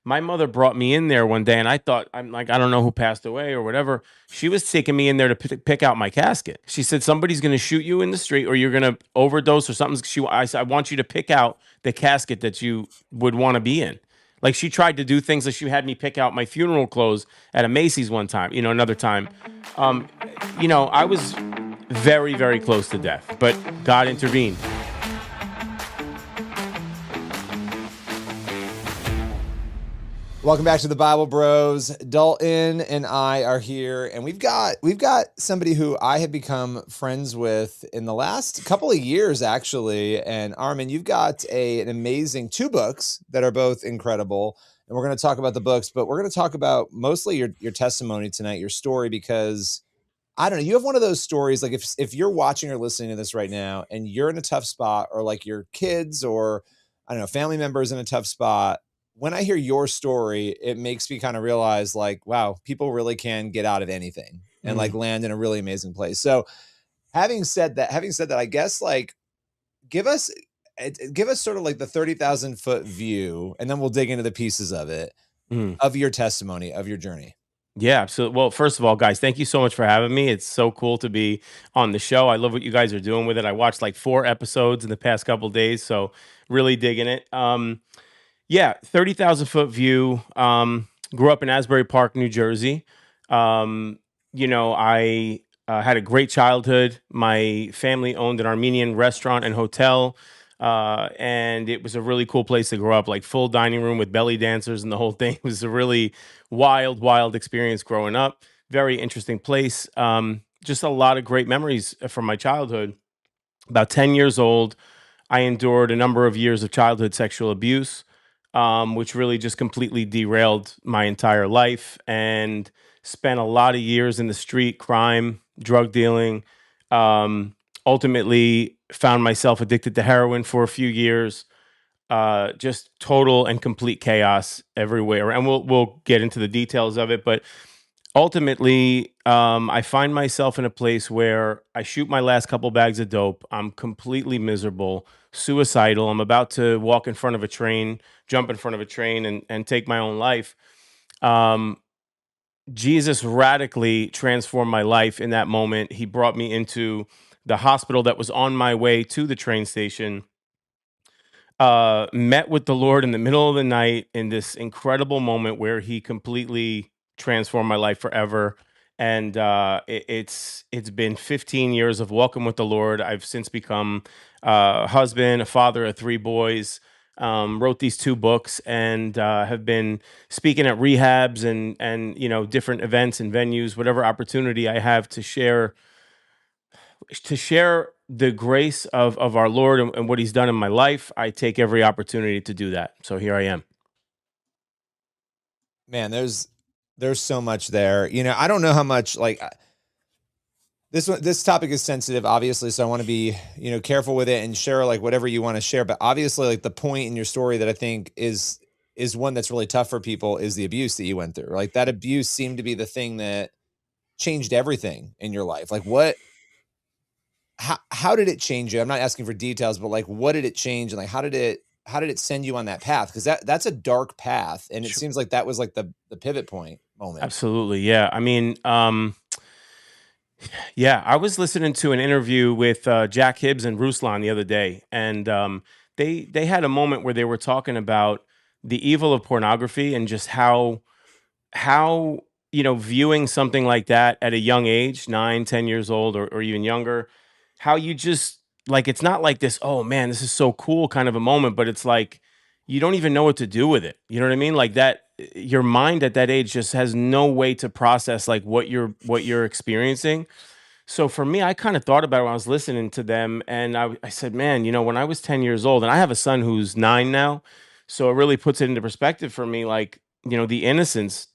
My mother brought me in there one day, and I thought, I'm like, I don't know who passed away or whatever. She was taking me in there to pick out my casket. She said, somebody's going to shoot you in the street, or you're going to overdose or something. I said, I want you to pick out the casket that you would want to be in. Like, she tried to do things, like she had me pick out my funeral clothes at a Macy's one time, another time. Um, I was very, very close to death, but God intervened. Welcome back to the Bible Bros. Dalton and I are here, and we've got somebody who I have become friends with in the last couple of years, actually. And Arman, you've got an amazing 2 books that are both incredible, and we're going to talk about the books, but we're going to talk about mostly your testimony tonight, your story, because I don't know, you have one of those stories, like if you're watching or listening to this right now, and you're in a tough spot, or like your kids or I don't know, family members in a tough spot. When I hear your story, it makes me kind of realize, like, wow, people really can get out of anything and like land in a really amazing place. So having said that, I guess, like, give us sort of like the 30,000 foot view, and then we'll dig into the pieces of it, of your testimony, of your journey. Yeah, absolutely. Well, first of all, guys, thank you so much for having me. It's so cool to be on the show. I love what you guys are doing with it. I watched like 4 episodes in the past couple of days, so really digging it. Yeah, 30,000 foot view. Grew up in Asbury Park, New Jersey. I had a great childhood. My family owned an Armenian restaurant and hotel, and it was a really cool place to grow up. Like, full dining room with belly dancers and the whole thing. It was a really wild, wild experience growing up. Very interesting place. Just a lot of great memories from my childhood. About 10 years old, I endured a number of years of childhood sexual abuse, which really just completely derailed my entire life, and spent a lot of years in the street, crime, drug dealing. Ultimately found myself addicted to heroin for a few years. Just total and complete chaos everywhere. And we'll get into the details of it, but ultimately, I find myself in a place where I shoot my last couple bags of dope. I'm completely miserable, suicidal. I'm about to walk in front of a train, jump in front of a train, and take my own life. Jesus radically transformed my life in that moment. He brought me into the hospital that was on my way to the train station. Met with the Lord in the middle of the night in this incredible moment where he completely transformed my life forever. And it's been 15 years of walking with the Lord. I've since become a husband, a father of 3 boys. Wrote these 2 books, and have been speaking at rehabs and different events and venues, whatever opportunity I have to share the grace of our Lord and what he's done in my life. I take every opportunity to do that. So here I am. Man, there's so much there. I don't know how much, like, this topic is sensitive, obviously, so I want to be, careful with it and share like whatever you want to share. But obviously, like, the point in your story that I think is one that's really tough for people is the abuse that you went through. Like, that abuse seemed to be the thing that changed everything in your life. Like, how did it change you? I'm not asking for details, but like, what did it change? And like, how did it send you on that path? Because that's a dark path. And it seems like that was like the pivot point moment. Absolutely. Yeah. I mean, yeah, I was listening to an interview with Jack Hibbs and Ruslan the other day, and they had a moment where they were talking about the evil of pornography and just how viewing something like that at a young age, 9, 10 years old, or even younger, how you just, like, it's not like this, oh man, this is so cool kind of a moment, but it's like you don't even know what to do with it. You know what I mean? Like, that your mind at that age just has no way to process like what you're experiencing. So for me, I kind of thought about it when I was listening to them, and I said, man, when I was 10 years old, and I have a son who's 9 now, so it really puts it into perspective for me, like, the innocence.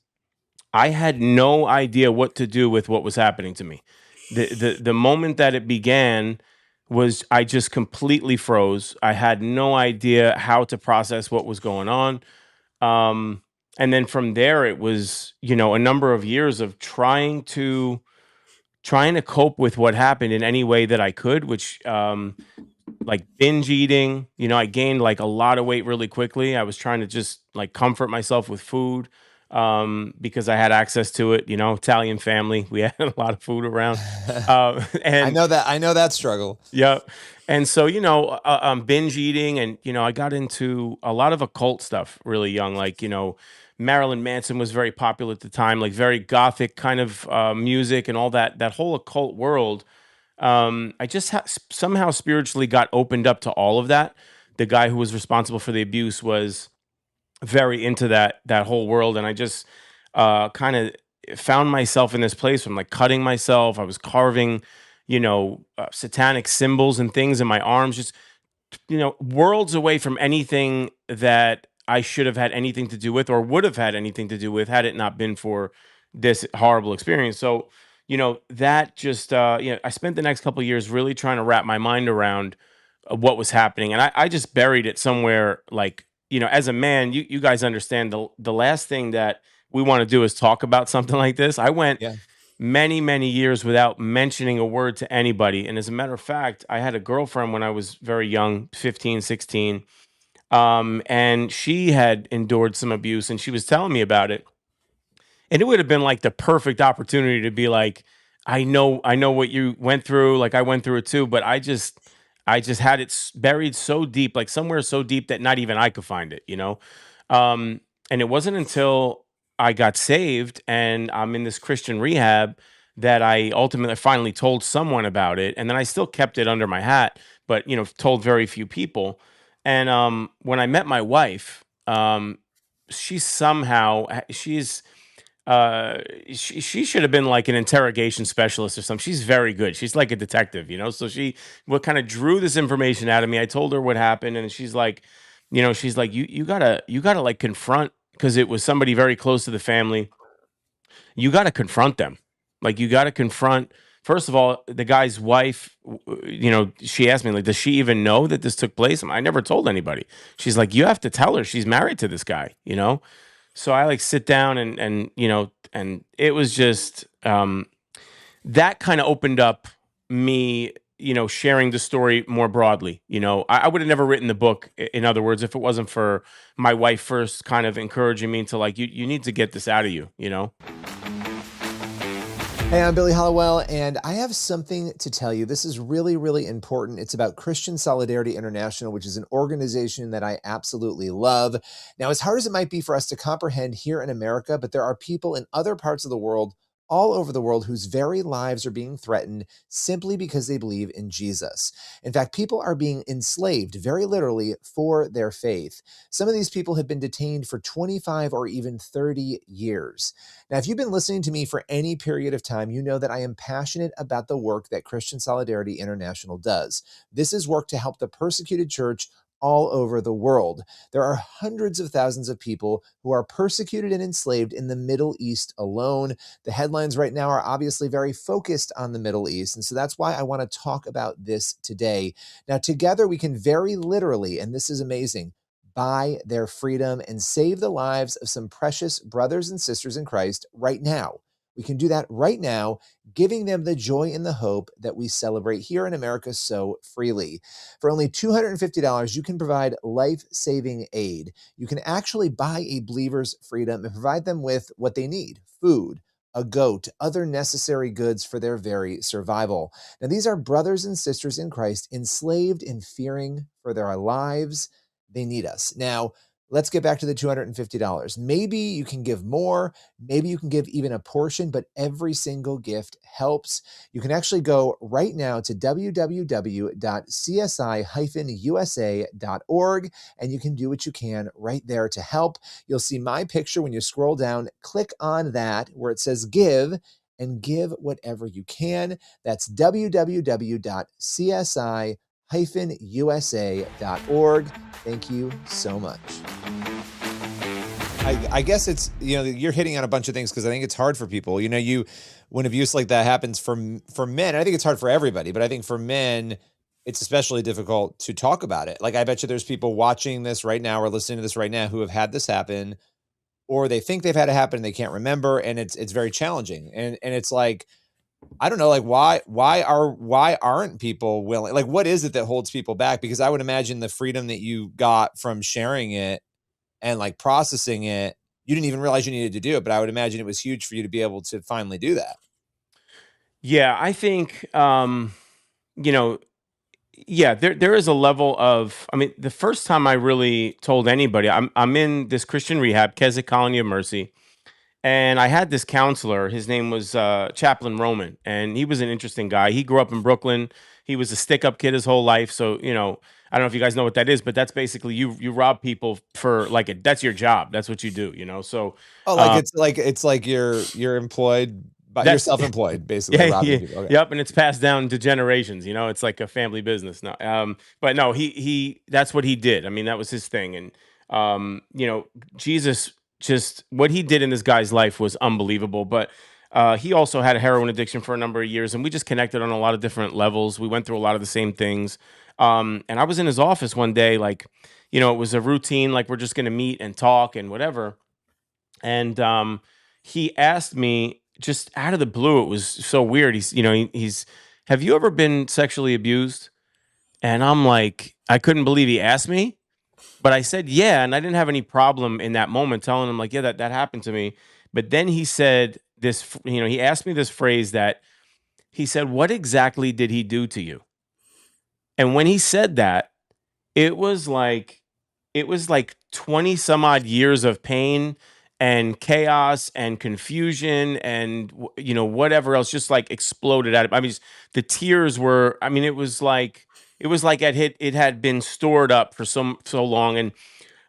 I had no idea what to do with what was happening to me. The moment that it began was, I just completely froze. I had no idea how to process what was going on. And then from there, it was, a number of years of trying to cope with what happened in any way that I could, which like binge eating. I gained like a lot of weight really quickly. I was trying to just like comfort myself with food because I had access to it. Italian family, we had a lot of food around. And I know that struggle. yeah. And so, binge eating and, I got into a lot of occult stuff really young. Like, Marilyn Manson was very popular at the time, like very gothic kind of music and all that whole occult world. I just somehow spiritually got opened up to all of that. The guy who was responsible for the abuse was very into that whole world, and I just kind of found myself in this place from like cutting myself. I was carving, satanic symbols and things in my arms, just worlds away from anything that I should have had anything to do with or would have had anything to do with had it not been for this horrible experience. So, that just, I spent the next couple of years really trying to wrap my mind around what was happening. And I just buried it somewhere like, as a man, you guys understand the last thing that we want to do is talk about something like this. I went Yeah. many, many years without mentioning a word to anybody. And as a matter of fact, I had a girlfriend when I was very young, 15, 16, and she had endured some abuse and she was telling me about it. And it would have been like the perfect opportunity to be like, I know what you went through. Like I went through it too, but I just had it buried so deep, like somewhere so deep that not even I could find it. Um, and it wasn't until I got saved and I'm in this Christian rehab that I ultimately finally told someone about it. And then I still kept it under my hat, but told very few people. And when I met my wife, she's uh she should have been like an interrogation specialist or something. She's very good. She's like a detective, so she what kind of drew this information out of me. I told her what happened and she's like you gotta like confront, because it was somebody very close to the family. You gotta confront them. Like you gotta confront, first of all, the guy's wife. She asked me, like, does she even know that this took place? I never told anybody. She's like, you have to tell her, she's married to this guy. So I like sit down and it was just that kind of opened up me, sharing the story more broadly. I would have never written the book, in other words, if it wasn't for my wife first kind of encouraging me to like, you need to get this out of you. Hey, I'm Billy Hallowell, and I have something to tell you. This is really, really important. It's about Christian Solidarity International, which is an organization that I absolutely love. Now, as hard as it might be for us to comprehend here in America, but there are people in other parts of the world, all over the world, whose very lives are being threatened simply because they believe in Jesus. In fact, people are being enslaved, very literally, for their faith. Some of these people have been detained for 25 or even 30 years. Now, if you've been listening to me for any period of time, you know that I am passionate about the work that Christian Solidarity International does. This is work to help the persecuted church all over the world. There are hundreds of thousands of people who are persecuted and enslaved in the Middle East alone. The headlines right now are obviously very focused on the Middle East, and so that's why I want to talk about this today. Now, together we can very literally, and this is amazing, buy their freedom and save the lives of some precious brothers and sisters in Christ right now. We can do that right now, giving them the joy and the hope that we celebrate here in America so freely. For only $250, you can provide life-saving aid. You can actually buy a believer's freedom and provide them with what they need: food, a goat, other necessary goods for their very survival. Now, these are brothers and sisters in Christ enslaved and fearing for their lives. They need us. Now, let's get back to the $250. Maybe you can give more. Maybe you can give even a portion, but every single gift helps. You can actually go right now to www.csi-usa.org, and you can do what you can right there to help. You'll see my picture when you scroll down. Click on that where it says give, and give whatever you can. That's www.csi-usa.org. Thank you so much. I guess it's, you're hitting on a bunch of things, because I think it's hard for people. When abuse like that happens for men, I think it's hard for everybody, but I think for men, it's especially difficult to talk about it. Like, I bet you there's people watching this right now or listening to this right now who have had this happen, or they think they've had it happen and they can't remember, and it's very challenging. And it's like, I don't know, like why aren't people willing? Like, what is it that holds people back? Because I would imagine the freedom that you got from sharing it and like processing it, you didn't even realize you needed to do it, but I would imagine it was huge for you to be able to finally do that. Yeah, I think you know, yeah, there is a level of, I mean, the first time I really told anybody, I'm in this Christian rehab, Keswick Colony of Mercy, and I had this counselor. His name was Chaplain Roman, and he was an interesting guy. He grew up in Brooklyn. He was a stick-up kid his whole life. So, I don't know if you guys know what that is, but that's basically you rob people for like that's your job. That's what you do. So Oh, like uh, it's like you're employed, but you're that's self-employed, basically yeah, robbing yeah, people. Okay. yep, and it's passed down to generations. It's like a family business now. But no, he that's what he did. I mean, that was his thing, and Jesus, just what he did in this guy's life was unbelievable. But he also had a heroin addiction for a number of years, and we just connected on a lot of different levels. We went through a lot of the same things. And I was in his office one day, like, it was a routine, like we're just going to meet and talk and whatever. And he asked me just out of the blue. It was so weird. He's, have you ever been sexually abused? And I'm like, I couldn't believe he asked me, but I said, yeah. And I didn't have any problem in that moment telling him, like, yeah, that happened to me. But then he said this, he asked me this phrase that he said, what exactly did he do to you? And when he said that, it was like it was like 20 some odd years of pain and chaos and confusion and whatever else just like exploded out of. I mean, the tears were, I mean, it was like it had been stored up for so long. And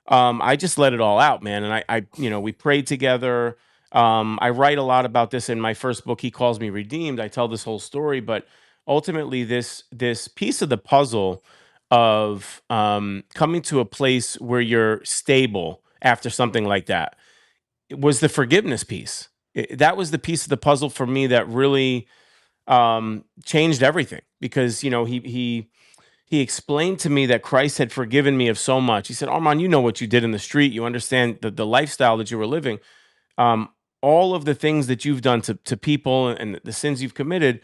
I just let it all out, man. And we prayed together. I write a lot about this in my first book. He calls me redeemed. I tell this whole story, but ultimately, this piece of the puzzle of coming to a place where you're stable after something like that, it was the forgiveness piece. That was the piece of the puzzle for me that really changed everything, because he explained to me that Christ had forgiven me of so much. He said, Arman, you know what you did in the street. You understand the lifestyle that you were living. Um, all of the things that you've done to people and the sins you've committed,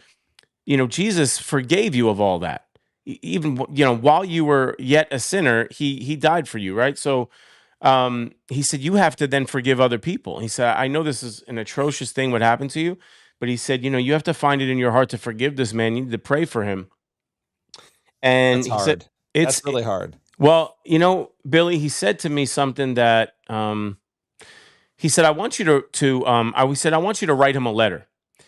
Jesus forgave you of all that. Even, while you were yet a sinner, he died for you, right? So he said, you have to then forgive other people. He said, I know this is an atrocious thing what happened to you, but he said, you have to find it in your heart to forgive this man. You need to pray for him. And That's he said, hard. it's That's really hard. well, Billy, he said to me something that he said, I want you we said, I want you to write him a letter.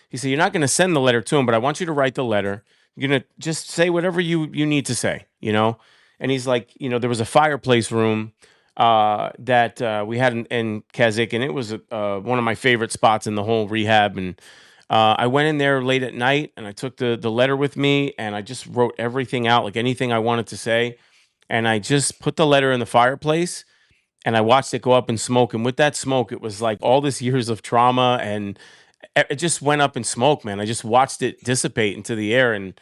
He said, you're not going to send the letter to him, but I want you to write the letter. You're going to just say whatever you need to say. And he's like, there was a fireplace room that we had in Keswick, and it was one of my favorite spots in the whole rehab. And I went in there late at night, and I took the letter with me, and I just wrote everything out, like anything I wanted to say. And I just put the letter in the fireplace, and I watched it go up in smoke. And with that smoke, it was like all this years of trauma, and it just went up in smoke, man. I just watched it dissipate into the air. And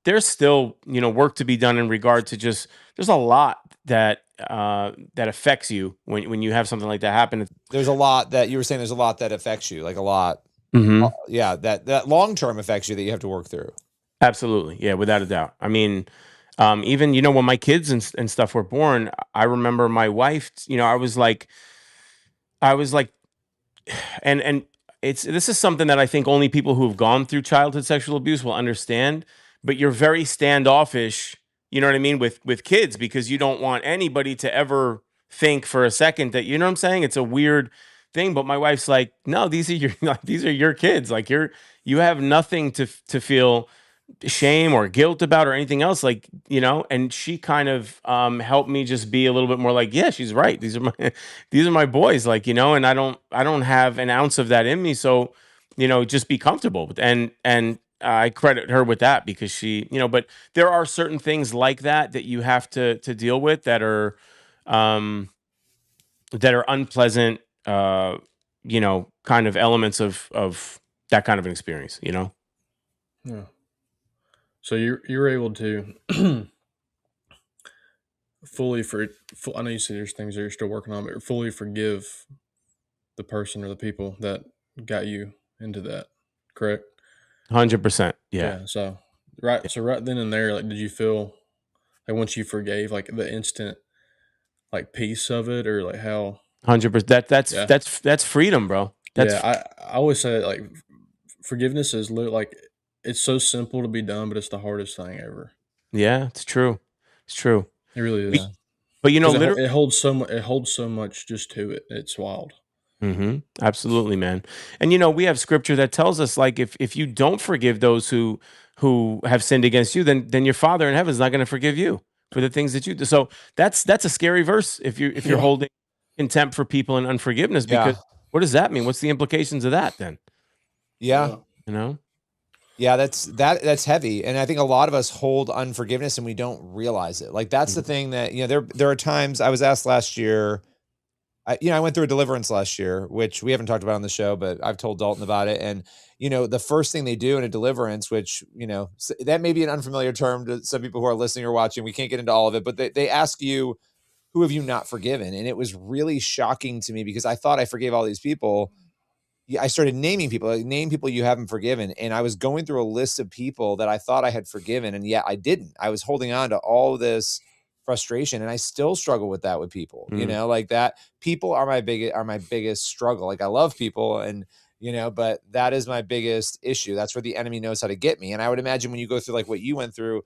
there's still, work to be done in regard to just, there's a lot that affects you when you have something like that happen. There's a lot that you were saying. There's a lot that affects you, like a lot. Mm-hmm. Yeah, that long term affects you that you have to work through. Absolutely. Yeah, without a doubt. I mean, even, when my kids and stuff were born, I remember my wife, I was like, and this is something that I think only people who have gone through childhood sexual abuse will understand. But you're very standoffish, you know what I mean, with kids, because you don't want anybody to ever think for a second that, you know what I'm saying. It's a weird thing, but my wife's like, no, these are your like, these are your kids. Like, you have nothing to feel shame or guilt about or anything else, like, and she kind of helped me just be a little bit more like, yeah, she's right, these are my these are my boys, like, and I don't have an ounce of that in me. So, just be comfortable with, and I credit her with that, because she, but there are certain things like that you have to deal with um that are unpleasant, kind of elements of that kind of an experience. Yeah. So you're able to I know you said there's things that you're still working on, but fully forgive the person or the people that got you into that, correct? 100%. Yeah. Yeah. So right then and there, like, did you feel like once you forgave, like the instant like peace of it, or like how? 100%. Yeah. That's freedom, bro. Yeah. That's I always say like forgiveness is like it's so simple to be done, but it's the hardest thing ever. yeah, it's true. It's true. It really But, is. but Because literally. it holds so much. It holds so much just to it. It's wild. Absolutely, man. And we have scripture that tells us, like, if you don't forgive those who have sinned against you, then your Father in heaven is not going to forgive you for the things that you do. So that's a scary verse if you're Yeah. holding contempt for people and unforgiveness, because Yeah. what does that mean? What's the implications of that then? Yeah. Yeah. You know? Yeah, that's heavy. And I think a lot of us hold unforgiveness and we don't realize it. Like that's the Mhm. thing that, there are times I was asked last year. I went through a deliverance last year, which we haven't talked about on the show, but I've told Dalton about it. And, the first thing they do in a deliverance, which, that may be an unfamiliar term to some people who are listening or watching. We can't get into all of it, but they ask you, who have you not forgiven? And it was really shocking to me because I thought I forgave all these people. Yeah, I started naming people, like, name people you haven't forgiven. And I was going through a list of people that I thought I had forgiven, and yet I didn't. I was holding on to all this frustration, and I still struggle with that with people. Mm. Like that. People are my biggest struggle. Like I love people, and but that is my biggest issue. That's where the enemy knows how to get me. And I would imagine when you go through like what you went through,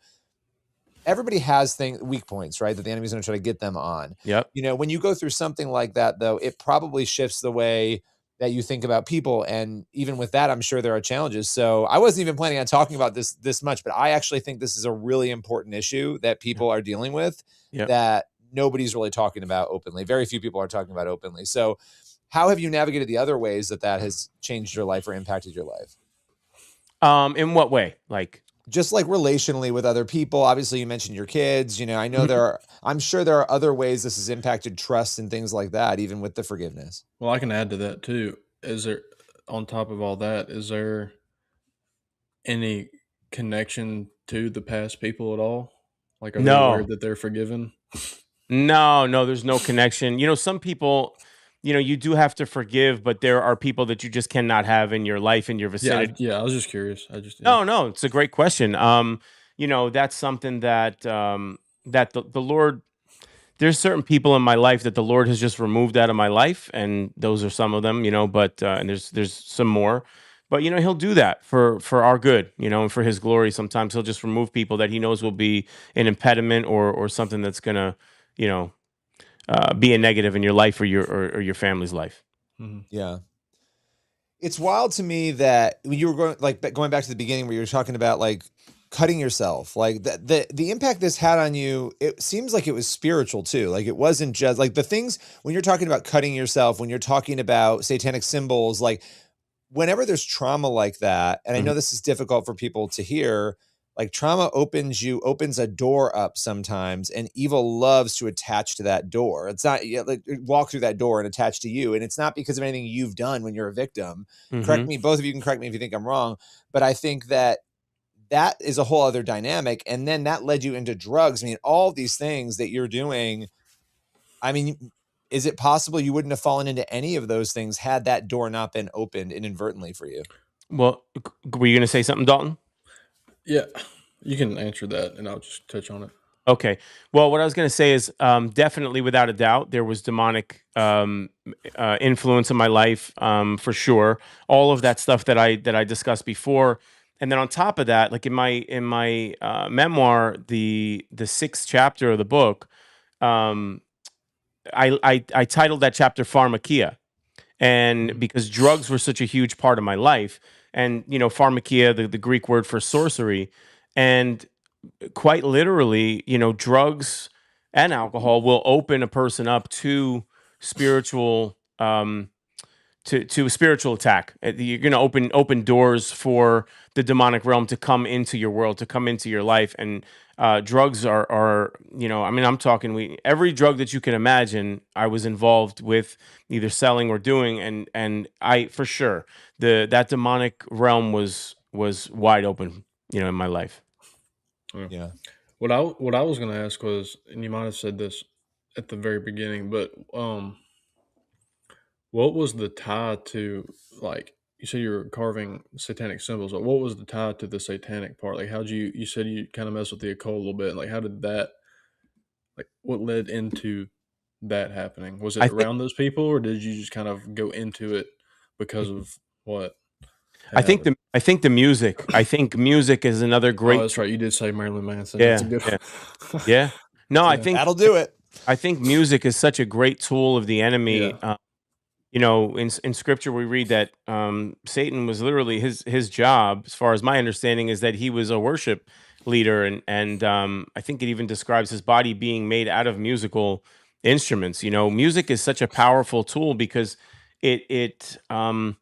everybody has weak points, right? That the enemy's going to try to get them on. Yep. When you go through something like that, though, it probably shifts the way that you think about people. And even with that, I'm sure there are challenges. So I wasn't even planning on talking about this much, but I actually think this is a really important issue that Yep. people are dealing with Yep. that nobody's really talking about openly. Very few people are talking about openly. So how have you navigated the other ways that has changed your life or impacted your life? In what way? Like, Just like relationally with other people. Obviously you mentioned your kids. I know Mhm. I'm sure there are other ways this has impacted trust and things like that, even with the forgiveness. Well, I can add to that too. Is there, on top of all that, is there any connection to the past people at all? Like, are they aware No. that they're forgiven? No, no, there's no connection. Some people, you do have to forgive, but there are people that you just cannot have in your life, in your Yeah, vicinity. yeah. I was just curious. I just yeah. No, no, it's a great question. That's something that the Lord, there's certain people in my life that the Lord has just removed out of my life, and those are some of them, but and there's some more. But he'll do that for our good, and for his glory. Sometimes he'll just remove people that he knows will be an impediment or something that's gonna, you know, be a negative in your life or your family's life. Mhm. Yeah. It's wild to me that when you were going back to the beginning where you were talking about like cutting yourself, like the impact this had on you, it seems like it was spiritual too. Like it wasn't just like the things when you're talking about cutting yourself, when you're talking about satanic symbols, like whenever there's trauma like that, and I Mhm. know this is difficult for people to hear, like trauma opens a door up sometimes, and evil loves to attach to that door. It's not like walk through that door and attach to you, and it's not because of anything you've done when you're a victim. Correct Mhm. me, both of you can correct me if you think I'm wrong, but I think that is a whole other dynamic, and then that led you into drugs. I mean, all these things that you're doing. I mean, is it possible you wouldn't have fallen into any of those things had that door not been opened inadvertently for you? Well, were you going to say something, Dalton? Yeah, you can answer that, and I'll just touch on it. Okay. Well, what I was going to say is definitely, without a doubt, there was demonic influence in my life, for sure. All of that stuff that I discussed before, and then on top of that, like in my memoir, the sixth chapter of the book, um, I titled that chapter "Pharmakia," and Mhm. because drugs were such a huge part of my life, and pharmakia, the Greek word for sorcery, and quite literally, drugs and alcohol will open a person up to spiritual to a spiritual attack. You're going to open doors for the demonic realm to come into your world, to come into your life, and drugs are I mean, I'm talking every drug that you can imagine. I was involved with either selling or doing, and I for sure that demonic realm was wide open, in my life. Yeah. Yeah. What I was going to ask was, and you might have said this at the very beginning, but what was the tie to like you said you were carving satanic symbols. But what was the tie to the satanic part? Like, how'd you said you kind of messed with the occult a little bit. Like, how did that, like, what led into that happening? Was it I think around those people, or did you just kind of go into it because of what had happened? I think the music. I think music is another Oh, great that's tool. right. You did say Marilyn Manson. That's a Yeah, good yeah, one. yeah. No, Yeah. That'll do it. I think music is such a great tool of the enemy. Yeah. You know, in scripture we read that Satan was literally his job, as far as my understanding, is that he was a worship leader, and I think it even describes his body being made out of musical instruments. You know, music is such a powerful tool because it it um,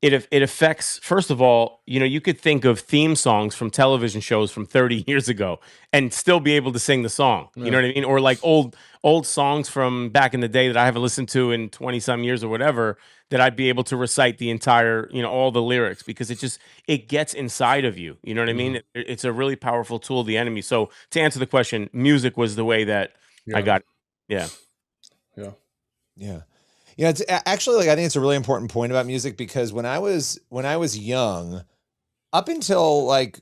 it affects, first of all, you know, you could think of theme songs from television shows from 30 years ago and still be able to sing the song. You know Yeah. what I mean? Or like old songs from back in the day that I haven't listened to in 20 some years or whatever, that I'd be able to recite the entire, you know, all the lyrics, because it gets inside of you. You know what I mean? Hmm. It's a really powerful tool of the enemy. So to answer the question, music was the way that I Yeah. got it. Yeah. Yeah. Yeah. Yeah, it's actually, like, I think it's a really important point about music, because when I was young, up until like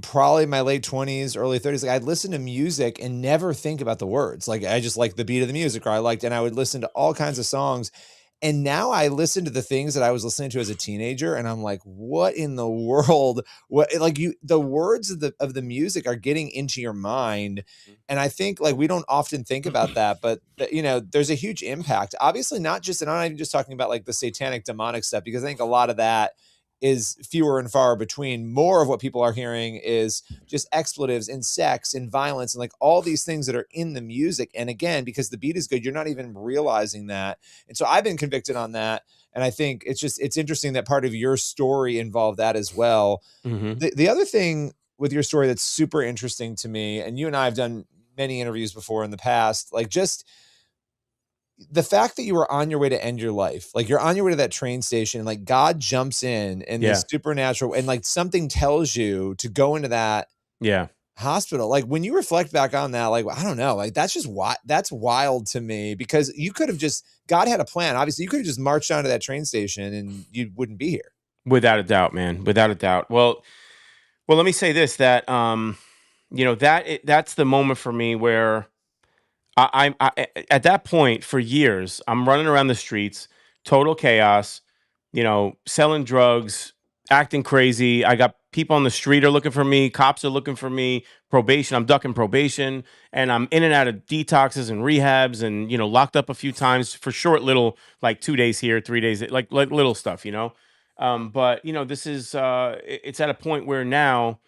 probably my late 20s, early 30s, like, I'd listen to music and never think about the words. Like, I just liked the beat of the music, or and I would listen to all kinds of songs. And now I listen to the things that I was listening to as a teenager, and I'm like, what in the world? What, like, the words of the music are getting into your mind. And I think, like, we don't often think about that, but there's a huge impact. Obviously, not just, and I'm not even just talking about like the satanic demonic stuff, because I think a lot of that is fewer and far between. More of what people are hearing is just expletives and sex and violence and like all these things that are in the music. And again, because the beat is good, you're not even realizing that. And so I've been convicted on that. And I think it's interesting that part of your story involved that as well. Hmm. The other thing with your story that's super interesting to me, and you and I have done many interviews before in the past, like, just the fact that you were on your way to end your life, like, you're on your way to that train station, like, God jumps in and Yeah. this supernatural, and like something tells you to go into that Yeah. hospital. Like, when you reflect back on that, like, I don't know, like, that's just that's wild to me, because you could have just, God had a plan. Obviously, you could have just marched down to that train station and you wouldn't be here. Without a doubt, man. Without a doubt. Well, let me say this, that you know, that's the moment for me where at that point for years I'm running around the streets, total chaos, you know, selling drugs, acting crazy. I got people on the street are looking for me, cops are looking for me, probation. I'm ducking probation, and I'm in and out of detoxes and rehabs, and you know, locked up a few times for short little, like 2 days here, 3 days, like little stuff, you know. But you know, this is it's at a point where now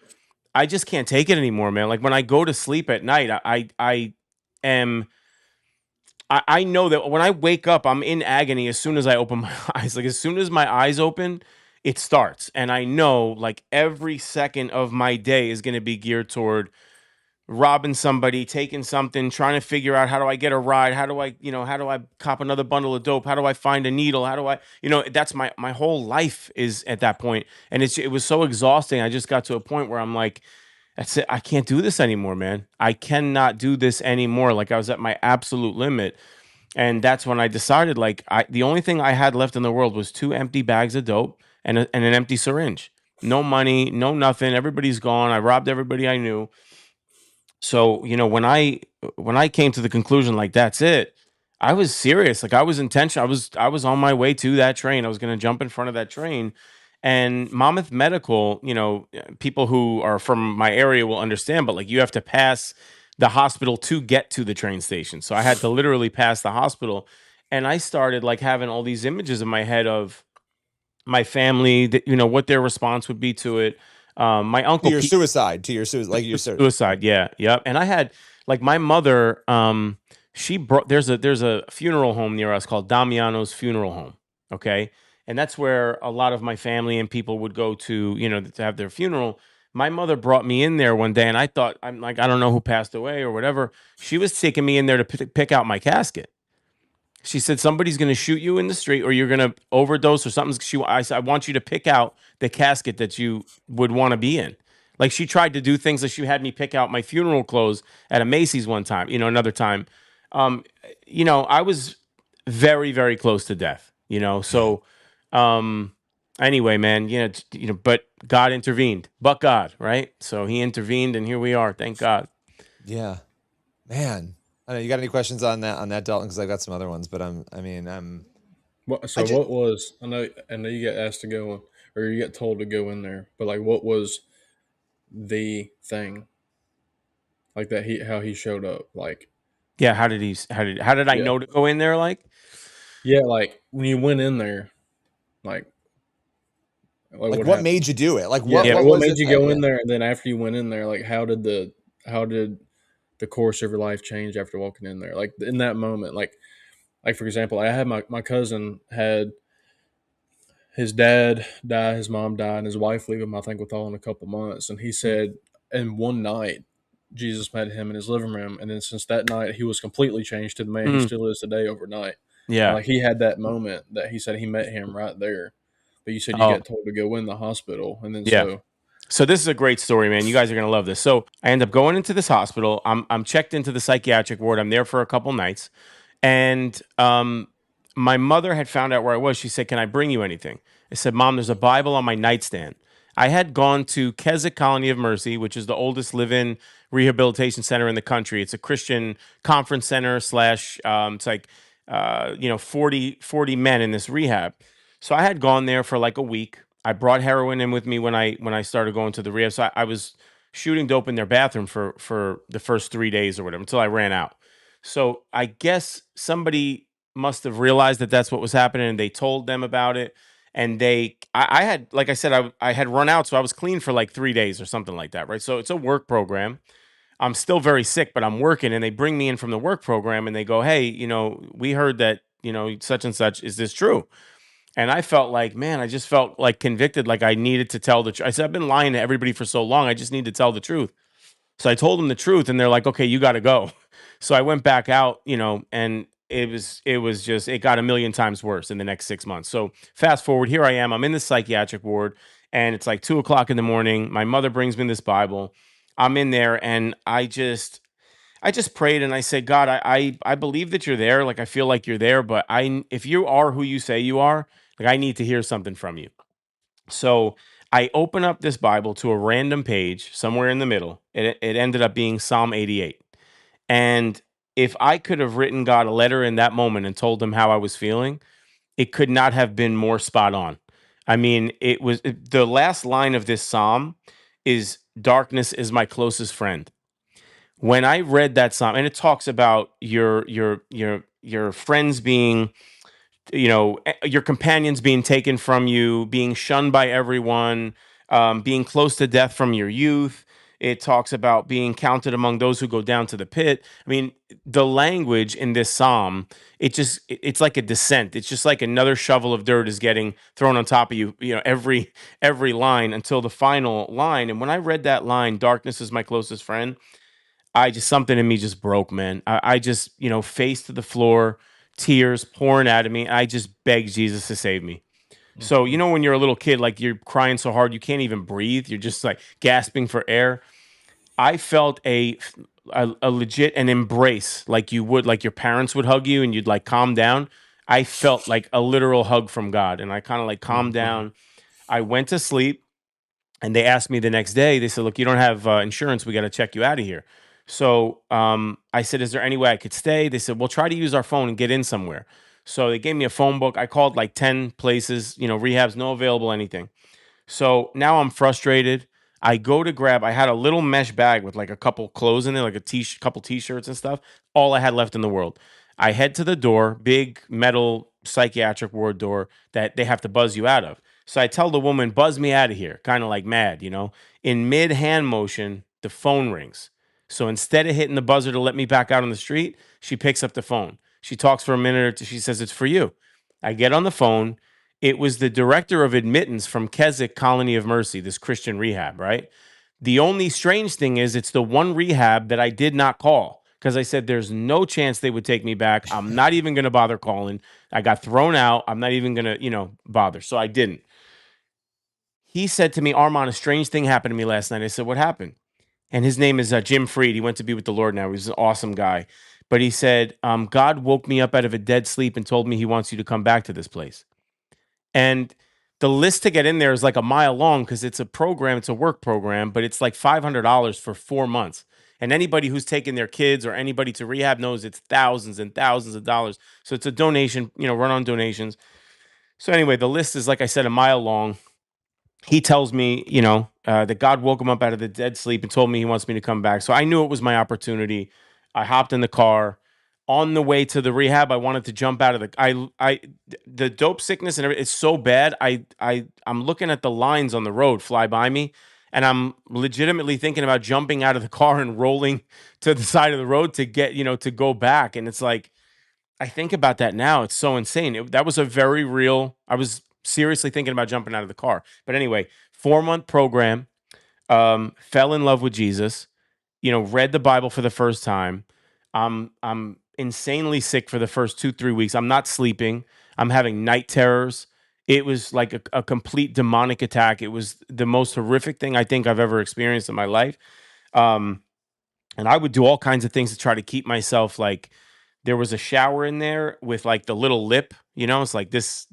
I just can't take it anymore, man. Like when I go to sleep at night, I am I know that when I wake up, I'm in agony as soon as I open my eyes. Like as soon as my eyes open, it starts. And I know like every second of my day is going to be geared toward robbing somebody, taking something, trying to figure out how do I get a ride? How do I, you know, how do I cop another bundle of dope? How do I find a needle? How do I, you know, that's my whole life is at that point. And it was so exhausting. I just got to a point where I'm like, that's it. I can't do this anymore, man. I cannot do this anymore. Like I was at my absolute limit. And that's when I decided, like, the only thing I had left in the world was 2 empty bags of dope and an empty syringe. No money, no nothing. Everybody's gone. I robbed everybody I knew. So, you know, when I came to the conclusion, like, that's it, I was serious. Like I was intentional. I was on my way to that train. I was going to jump in front of that train. And Monmouth Medical, you know, people who are from my area will understand, but like you have to pass the hospital to get to the train station. So I had to literally pass the hospital. And I started like having all these images in my head of my family, that, you know, what their response would be to it. My uncle Pete, To your suicide, like your suicide. Yeah. Yep. And I had like my mother, she brought, there's a funeral home near us called Damiano's Funeral Home. Okay. And that's where a lot of my family and people would go to, you know, to have their funeral. My mother brought me in there one day, and I thought, I'm like, I don't know who passed away or whatever. She was taking me in there to pick out my casket. She said, somebody's going to shoot you in the street, or you're going to overdose or something. I said, I want you to pick out the casket that you would want to be in. Like she tried to do things, like she had me pick out my funeral clothes at a Macy's one time, you know, another time. Um, you know, I was very, very close to death, you know, so, Anyway, man, but God intervened. But God, right? So he intervened and here we are. Thank God. Yeah, man. I know you got any questions on that Dalton? Because I've got some other ones, but I So just what was I know you get asked to go in, or you get told to go in there, but like what was the thing like that he how he showed up like Yeah, how did I yeah know to go in there like? yeah like when you went in there like like like what what happened? made you do it? Like Yeah, Yeah. like what what was made it you that? go Yeah. in there, and then after you went in there, like how did the course of your life change after walking in there? Like in that moment, like for example, I had my cousin had his dad die, his mom died, and his wife leave him, I think, with all in a couple months. And he said, in one night, Jesus met him in his living room, and then since that night, he was completely changed to the man he Mm, still is today overnight. And yeah. like he had that moment that he said he met him right there. But you said you Oh, get told to go in the hospital, and then yeah. so So this is a great story, man. You guys are gonna love this. So I end up going into this hospital. I'm checked into the psychiatric ward. I'm there for a couple nights, and my mother had found out where I was. She said, "Can I bring you anything?" I said, "Mom, there's a Bible on my nightstand." I had gone to Keswick Colony of Mercy, which is the oldest live-in rehabilitation center in the country. It's a Christian conference center slash. It's like 40 men in this rehab. So I had gone there for like a week. I brought heroin in with me when I started going to the rehab. So I was shooting dope in their bathroom for the first 3 days or whatever until I ran out. So I guess somebody must have realized that that's what was happening, and they told them about it. And I had, like I said, I had run out, so I was clean for like 3 days or something like that, right? So it's a work program. I'm still very sick, but I'm working, and they bring me in from the work program, and they go, "Hey, we heard that such and such. Is this true?" And I felt like, man, I just felt like convicted, like I needed to tell the truth. I said, I've been lying to everybody for so long. I just need to tell the truth. So I told them the truth, and they're like, okay, you got to go. So I went back out, and it was just, it got a million times worse in the next 6 months. So fast forward, here I am. I'm in the psychiatric ward, and it's like 2 o'clock in the morning. My mother brings me this Bible. I'm in there, and I just prayed and I said, God, I believe that you're there. Like I feel like you're there, but if you are who you say you are, like I need to hear something from you. So I open up this Bible to a random page somewhere in the middle. It ended up being Psalm 88. And if I could have written God a letter in that moment and told him how I was feeling, it could not have been more spot on. I mean, the last line of this psalm is darkness is my closest friend. When I read that psalm, and it talks about your friends being, your companions being taken from you, being shunned by everyone, being close to death from your youth. It talks about being counted among those who go down to the pit. I mean, the language in this psalm, it's like a descent. It's just like another shovel of dirt is getting thrown on top of you, every line until the final line. And when I read that line, darkness is my closest friend, something in me just broke, man. I just, face to the floor, tears pouring out of me. I just begged Jesus to save me. So, mhm. when you're a little kid, like you're crying so hard you can't even breathe, you're just like gasping for air. I felt a legit an embrace, like you would, like your parents would hug you and you'd like calm down. I felt like a literal hug from God, and I kind of like calmed Mhm. down. I went to sleep. And they asked me the next day, they said, look, you don't have insurance. We got to check you out of here. So I said, is there any way I could stay? They said, well, try to use our phone and get in somewhere. So they gave me a phone book. I called like 10 places, rehabs, no available anything. So now I'm frustrated. I go to grab, I had a little mesh bag with like a couple clothes in there, like couple t-shirts and stuff. All I had left in the world. I head to the door, big metal psychiatric ward door that they have to buzz you out of. So I tell the woman, buzz me out of here, kind of like mad, In mid hand motion, the phone rings. So instead of hitting the buzzer to let me back out on the street, she picks up the phone. She talks for a minute or two. She says, it's for you. I get on the phone. It was the director of admittance from Keswick Colony of Mercy, this Christian rehab, right? The only strange thing is it's the one rehab that I did not call because I said there's no chance they would take me back. I'm not even going to bother calling. I got thrown out. I'm not even going to, bother. So I didn't. He said to me, Armand, a strange thing happened to me last night. I said, what happened? And his name is Jim Freed. He went to be with the Lord now. He's an awesome guy. But he said, God woke me up out of a dead sleep and told me he wants you to come back to this place. And the list to get in there is like a mile long because it's a program, it's a work program, but it's like $500 for 4 months. And anybody who's taken their kids or anybody to rehab knows it's thousands and thousands of dollars. So it's a donation, run on donations. So anyway, the list is, like I said, a mile long. He tells me, that God woke him up out of the dead sleep and told me he wants me to come back. So I knew it was my opportunity. I hopped in the car. On the way to the rehab, I wanted to jump out of the dope sickness and everything. It's so bad. I'm looking at the lines on the road fly by me, and I'm legitimately thinking about jumping out of the car and rolling to the side of the road to get, to go back. And it's like, I think about that now. It's so insane. That was a very real. I was seriously thinking about jumping out of the car. But anyway, 4 month program. Fell in love with Jesus. Read the Bible for the first time. I'm insanely sick for the first 2-3 weeks. I'm not sleeping. I'm having night terrors. It was like a complete demonic attack. It was the most horrific thing I think I've ever experienced in my life. Um, and I would do all kinds of things to try to keep myself like, there was a shower in there with like the little lip, it's like this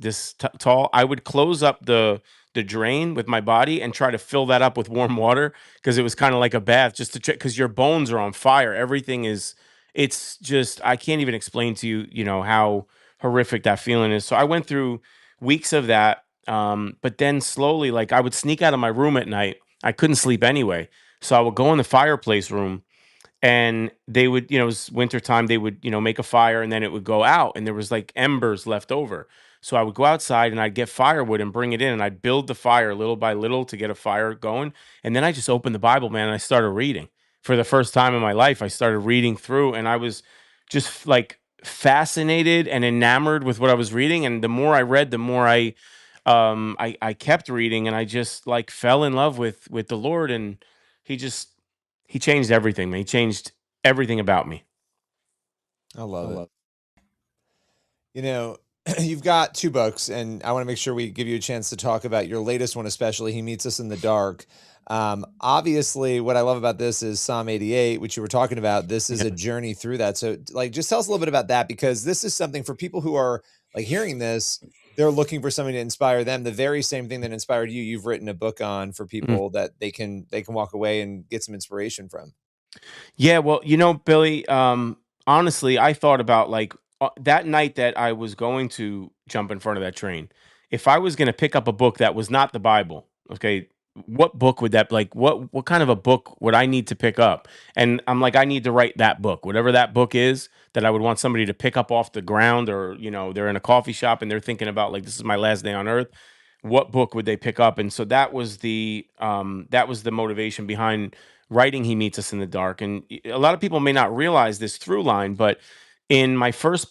tall. I would close up the drain with my body and try to fill that up with warm water because it was kind of like a bath just to check, because your bones are on fire. Everything is, it's just, I can't even explain to you, how horrific that feeling is. So I went through weeks of that. But then slowly, like I would sneak out of my room at night. I couldn't sleep anyway. So I would go in the fireplace room, and they would, it was wintertime, they would, make a fire, and then it would go out and there was like embers left over. So I would go outside and I'd get firewood and bring it in, and I'd build the fire little by little to get a fire going. And then I just opened the Bible, man, and I started reading. For the first time in my life, I started reading through, and I was just like fascinated and enamored with what I was reading. And the more I read, the more I kept reading, and I just like fell in love with the Lord. And he just he changed everything, man. He changed everything about me. I love it. You know, you've got two books, and I want to make sure we give you a chance to talk about your latest one, especially He Meets Us in the Dark. Obviously, what I love about this is Psalm 88, which you were talking about. This is a journey through that. So, like, just tell us a little bit about that, because this is something for people who are like hearing this. They're looking for something to inspire them. The very same thing that inspired you, you've written a book on for people that they can walk away and get some inspiration from. Yeah, well, Billy, honestly, I thought about like that night that I was going to jump in front of that train. If I was going to pick up a book that was not the Bible, okay, what book would that, like what kind of a book would I need to pick up? And I'm like, I need to write that book, whatever that book is that I would want somebody to pick up off the ground, or they're in a coffee shop and they're thinking about like, this is my last day on earth. What book would they pick up? And so that was the motivation behind writing He Meets Us in the Dark. And a lot of people may not realize this through line, but in my first